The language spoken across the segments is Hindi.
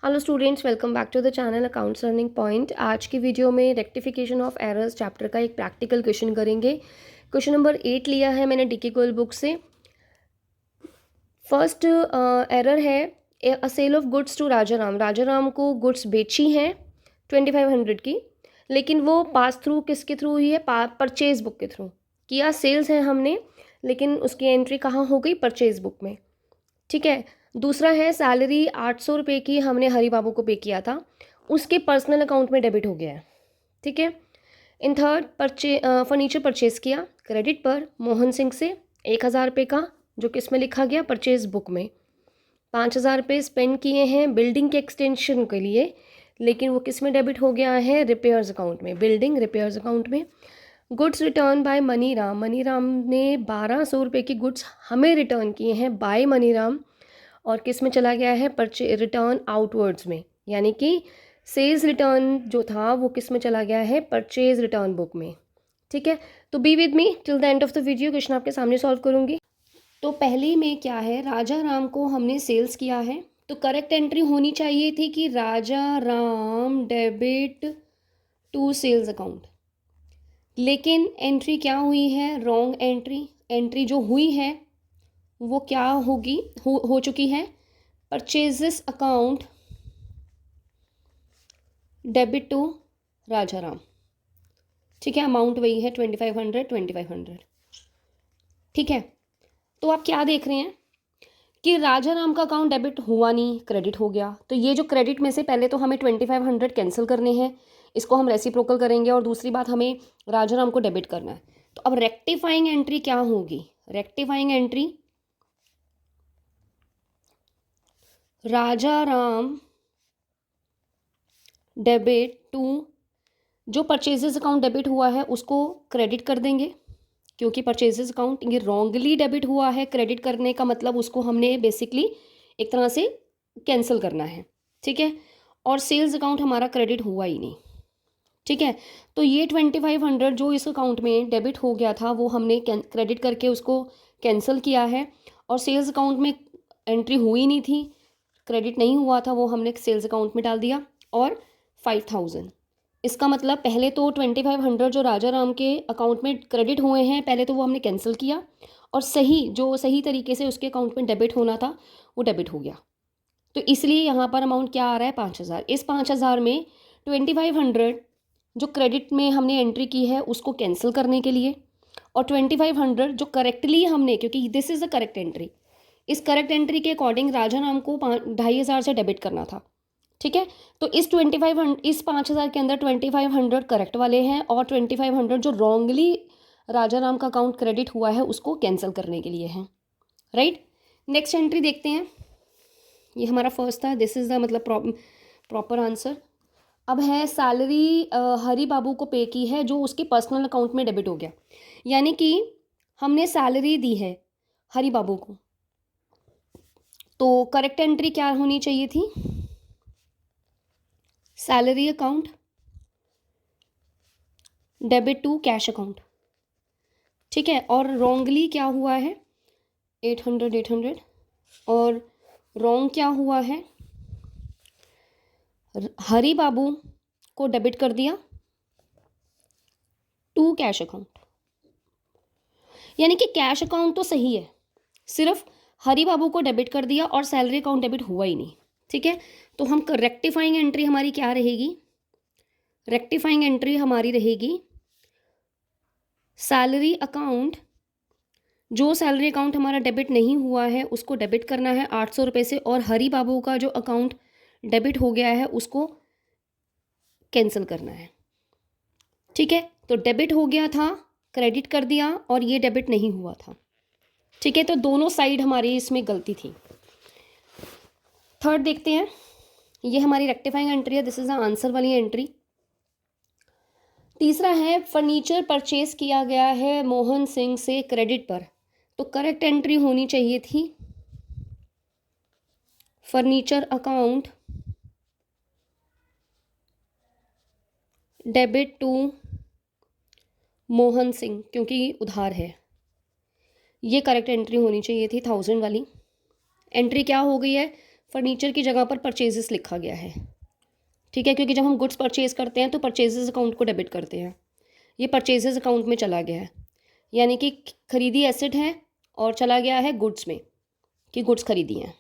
Hello students, welcome back to the channel accounts learning point. आज की वीडियो में रेक्टिफिकेशन ऑफ एरर्स चैप्टर का एक प्रैक्टिकल क्वेश्चन करेंगे। क्वेश्चन नंबर 8 लिया है मैंने डीके गोयल बुक से। फर्स्ट एरर है a sale of goods to Rajaram. Rajaram को गुड्स बेची हैं 2500 की, लेकिन वो पास थ्रू किसके थ्रू हुई है? परचेज बुक के थ्रू किया। सेल्स है हमने, लेकिन उसकी एंट्री कहाँ हो गई? परचेज बुक में। ठीक है। दूसरा है सैलरी 800 रुपये की हमने हरी बाबू को पे किया था, उसके पर्सनल अकाउंट में डेबिट हो गया है। ठीक है। इन थर्ड फर्नीचर परचेज किया क्रेडिट पर मोहन सिंह से 1000 रुपये का, जो कि इसमें लिखा गया परचेज बुक में। 5000 रुपये स्पेंड किए हैं बिल्डिंग के एक्सटेंशन के लिए, लेकिन वो किस में डेबिट हो गया है? रिपेयर्स अकाउंट में, बिल्डिंग रिपेयर्स अकाउंट में। Goods return by Maniram. Maniram ने 1200 रुपये की गुड्स हमें रिटर्न किए हैं बाय मनीराम, और किस में चला गया है? रिटर्न आउटवर्ड्स में, यानी कि सेल्स रिटर्न जो था वो किस में चला गया है? परचेज रिटर्न बुक में। ठीक है। तो be with me till the end of the video, question आपके सामने सॉल्व करूंगी। तो पहले में क्या है, राजा राम को हमने सेल्स किया है, तो करेक्ट एंट्री होनी चाहिए थी कि Raja Ram debit to sales account. लेकिन एंट्री क्या हुई है? Wrong entry. एंट्री जो हुई है वो क्या होगी? हो चुकी है purchases account debit to Rajaram. ठीक है। अमाउंट वही है 2500। ठीक है। तो आप क्या देख रहे हैं कि राजाराम का अकाउंट डेबिट हुआ नहीं, क्रेडिट हो गया। तो ये जो क्रेडिट में से पहले तो हमें 2500 कैंसिल करने हैं, इसको हम रेसिप्रोकल करेंगे, और दूसरी बात हमें राजाराम को डेबिट करना है। तो अब रेक्टिफाइंग एंट्री क्या होगी? Rectifying entry Rajaram debit to, जो परचेजेस अकाउंट डेबिट हुआ है उसको क्रेडिट कर देंगे, क्योंकि परचेजेस अकाउंट ये रॉन्गली डेबिट हुआ है। क्रेडिट करने का मतलब उसको हमने बेसिकली एक तरह से कैंसिल करना है। ठीक है। और सेल्स अकाउंट हमारा क्रेडिट हुआ ही नहीं। ठीक है। तो ये 2500 जो इस अकाउंट में डेबिट हो गया था वो हमने क्रेडिट करके उसको कैंसिल किया है, और सेल्स अकाउंट में एंट्री हुई नहीं थी, क्रेडिट नहीं हुआ था, वो हमने सेल्स अकाउंट में डाल दिया। और 5000, इसका मतलब पहले तो 2500 जो राजा राम के अकाउंट में क्रेडिट हुए हैं, पहले तो वो हमने कैंसिल किया, और सही तरीके से उसके अकाउंट में डेबिट होना था वो डेबिट हो गया। तो इसलिए यहाँ पर अमाउंट क्या आ रहा है? 5000। इस 5000 में 2500 जो क्रेडिट में हमने एंट्री की है उसको कैंसिल करने के लिए, और 2500 जो करेक्टली हमने, क्योंकि this is a correct entry, इस करेक्ट एंट्री के अकॉर्डिंग राजा नाम को 2500 से डेबिट करना था। ठीक है। तो इस 5000 के अंदर 2500 करेक्ट वाले हैं, और 2500 जो रॉन्गली राजा नाम का अकाउंट क्रेडिट हुआ है उसको कैंसिल करने के लिए है। राइट। नेक्स्ट एंट्री देखते हैं। ये हमारा फर्स्ट था, दिस इज़ द मतलब प्रॉपर आंसर। अब है सैलरी हरी बाबू को पे की है, जो उसके पर्सनल अकाउंट में डेबिट हो गया, यानी कि हमने सैलरी दी है हरी बाबू को। तो करेक्ट एंट्री क्या होनी चाहिए थी? Salary account debit to cash account. ठीक है। और रॉन्गली क्या हुआ है? 800, और रॉन्ग क्या हुआ है? हरी बाबू को डेबिट कर दिया टू कैश अकाउंट, यानी कि कैश अकाउंट तो सही है, सिर्फ हरी बाबू को डेबिट कर दिया और सैलरी अकाउंट डेबिट हुआ ही नहीं। ठीक है। तो हम रेक्टिफाइंग एंट्री हमारी क्या रहेगी? रेक्टिफाइंग एंट्री हमारी रहेगी सैलरी अकाउंट, जो सैलरी अकाउंट हमारा डेबिट नहीं हुआ है उसको डेबिट करना है 800 रुपये से, और हरी बाबू का जो अकाउंट डेबिट हो गया है उसको कैंसिल करना है। ठीक है। तो डेबिट हो गया था, क्रेडिट कर दिया, और ये डेबिट नहीं हुआ था। ठीक है। तो दोनों साइड हमारी इसमें गलती थी। थर्ड देखते हैं। ये हमारी रेक्टिफाइंग एंट्री है, दिस इज द आंसर वाली एंट्री। तीसरा है फर्नीचर परचेज किया गया है मोहन सिंह से क्रेडिट पर, तो करेक्ट एंट्री होनी चाहिए थी furniture account debit to Mohan Singh, क्योंकि उधार है। ये करेक्ट एंट्री होनी चाहिए थी 1000 वाली। एंट्री क्या हो गई है? फर्नीचर की जगह पर परचेजेस लिखा गया है, ठीक है, क्योंकि जब हम गुड्स परचेज करते हैं तो परचेजेस अकाउंट को डेबिट करते हैं। ये परचेजेस अकाउंट में चला गया है, यानी कि खरीदी एसेट है और चला गया है गुड्स में कि गुड्स खरीदी हैं,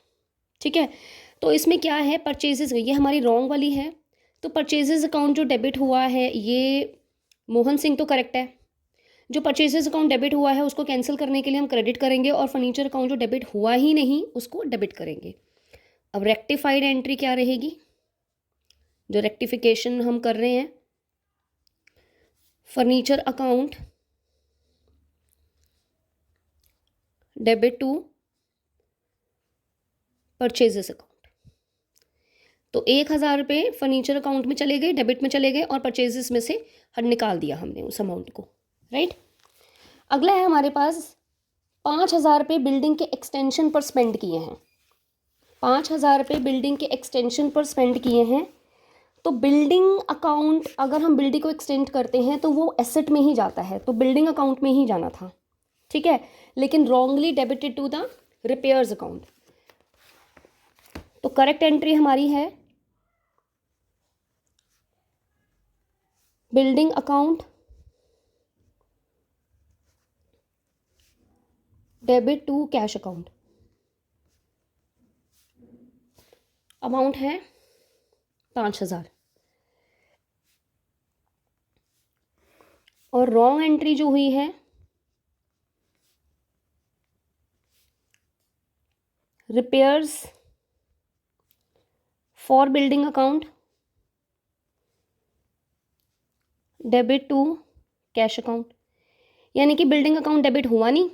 ठीक है। तो इसमें क्या है, परचेजेस, ये हमारी रॉन्ग वाली है। तो परचेजेस अकाउंट जो डेबिट हुआ है, ये मोहन सिंह तो करेक्ट है। जो परचेजेस अकाउंट डेबिट हुआ है उसको कैंसिल करने के लिए हम क्रेडिट करेंगे, और फर्नीचर अकाउंट जो डेबिट हुआ ही नहीं उसको डेबिट करेंगे। अब रेक्टिफाइड एंट्री क्या रहेगी, जो रेक्टिफिकेशन हम कर रहे हैं, furniture account debit to purchases account. तो 1,000 रुपये फर्नीचर अकाउंट में चले गए, डेबिट में चले गए, और परचेजेस में से हट निकाल दिया हमने उस अमाउंट को, राइट। अगला है हमारे पास 5,000 रुपये बिल्डिंग के एक्सटेंशन पर स्पेंड किए हैं। 5,000 रुपये बिल्डिंग के एक्सटेंशन पर स्पेंड किए हैं। तो बिल्डिंग अकाउंट, अगर हम बिल्डिंग को एक्सटेंड करते हैं तो वो एसेट में ही जाता है, तो बिल्डिंग अकाउंट में ही जाना था, ठीक है, लेकिन wrongly debited to the repairs account. तो करेक्ट एंट्री हमारी है building account debit to cash account. Amount है 5,000। और रॉन्ग एंट्री जो हुई है, repairs for building account debit to cash account, यानी कि बिल्डिंग अकाउंट डेबिट हुआ नहीं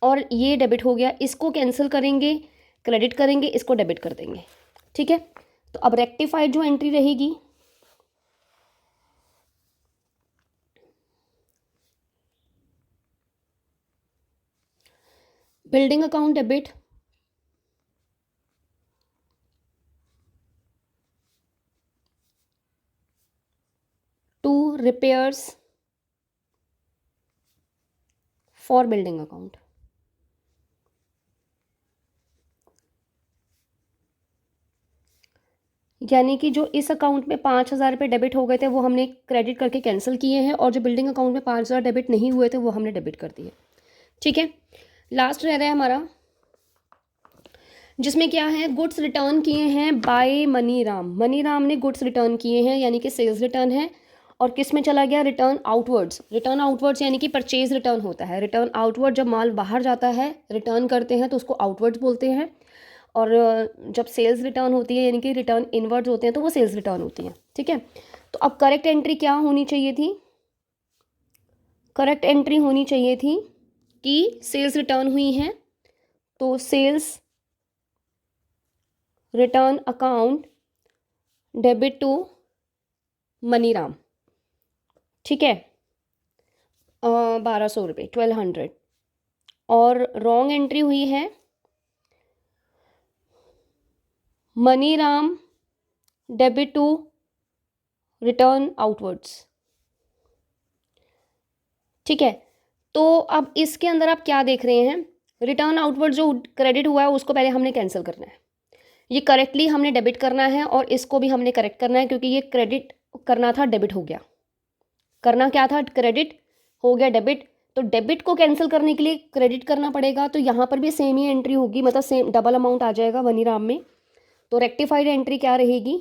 और ये डेबिट हो गया, इसको कैंसिल करेंगे, क्रेडिट करेंगे, इसको डेबिट कर देंगे, ठीक है। तो अब रेक्टिफाइड जो एंट्री रहेगी, building account debit to repairs for building account. यानी कि जो इस अकाउंट में 5,000 रुपये डेबिट हो गए थे वो हमने क्रेडिट करके कैंसिल किए हैं, और जो बिल्डिंग अकाउंट में 5,000 डेबिट नहीं हुए थे वो हमने डेबिट कर दिए, ठीक है। लास्ट रह रहा है हमारा, जिसमें क्या है, गुड्स रिटर्न किए हैं बाय मनीराम। मनीराम ने गुड्स रिटर्न किए हैं, यानी कि सेल्स रिटर्न है। और किस में चला गया, रिटर्न आउटवर्ड्स। रिटर्न आउटवर्ड्स यानी कि परचेज रिटर्न होता है। रिटर्न आउटवर्ड, जब माल बाहर जाता है रिटर्न करते हैं तो उसको आउटवर्ड्स बोलते हैं, और जब सेल्स रिटर्न होती है यानी कि रिटर्न इनवर्ड्स होते हैं तो वो सेल्स रिटर्न होती हैं, ठीक है। तो अब करेक्ट एंट्री क्या होनी चाहिए थी, करेक्ट एंट्री होनी चाहिए थी कि सेल्स रिटर्न हुई हैं, तो sales return account debit to Maniram, ठीक है, 1,200 रुपये, 1,200। और रॉन्ग एंट्री हुई है Maniram debit to return outwards, ठीक है। तो अब इसके अंदर आप क्या देख रहे हैं, रिटर्न आउटवर्ड जो क्रेडिट हुआ है उसको पहले हमने कैंसिल करना है, ये करेक्टली हमने डेबिट करना है, और इसको भी हमने करेक्ट करना है, क्योंकि ये क्रेडिट करना था डेबिट हो गया, करना क्या था, क्रेडिट हो गया डेबिट। तो डेबिट को कैंसिल करने के लिए क्रेडिट करना पड़ेगा, तो यहाँ पर भी सेम ही एंट्री होगी, मतलब सेम डबल अमाउंट आ जाएगा मनीराम में। तो रेक्टिफाइड एंट्री क्या रहेगी,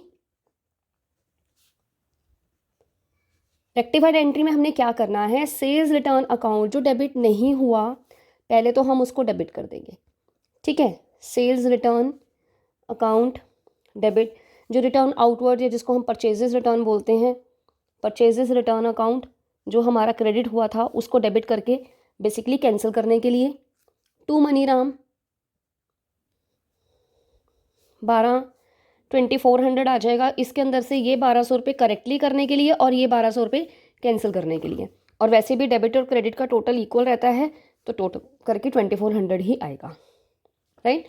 रेक्टिफाइड एंट्री में हमने क्या करना है, सेल्स रिटर्न अकाउंट जो डेबिट नहीं हुआ पहले तो हम उसको डेबिट कर देंगे, ठीक है। सेल्स रिटर्न अकाउंट डेबिट, जो रिटर्न आउटवर्ड या जिसको हम परचेजेस रिटर्न बोलते हैं, परचेजेस रिटर्न अकाउंट जो हमारा क्रेडिट हुआ था उसको डेबिट करके बेसिकली कैंसिल करने के लिए। टू मनीराम 2,400 आ जाएगा, इसके अंदर से ये 1,200 रुपये करेक्टली करने के लिए और ये 1,200 रुपये कैंसिल करने के लिए, और वैसे भी डेबिट और क्रेडिट का टोटल इक्वल रहता है, तो टोटल करके 2,400 ही आएगा, राइट।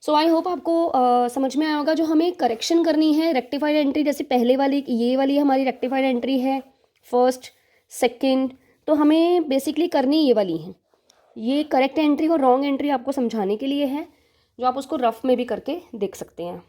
सो आई होप आपको समझ में आया होगा। जो हमें करेक्शन करनी है रेक्टिफाइड एंट्री, जैसे पहले वाली ये वाली हमारी रेक्टिफाइड एंट्री है, फर्स्ट सेकंड, तो हमें बेसिकली करनी ये वाली है। ये करेक्ट एंट्री और रॉन्ग एंट्री आपको समझाने के लिए है। जो आप उसको रफ में भी करके देख सकते हैं।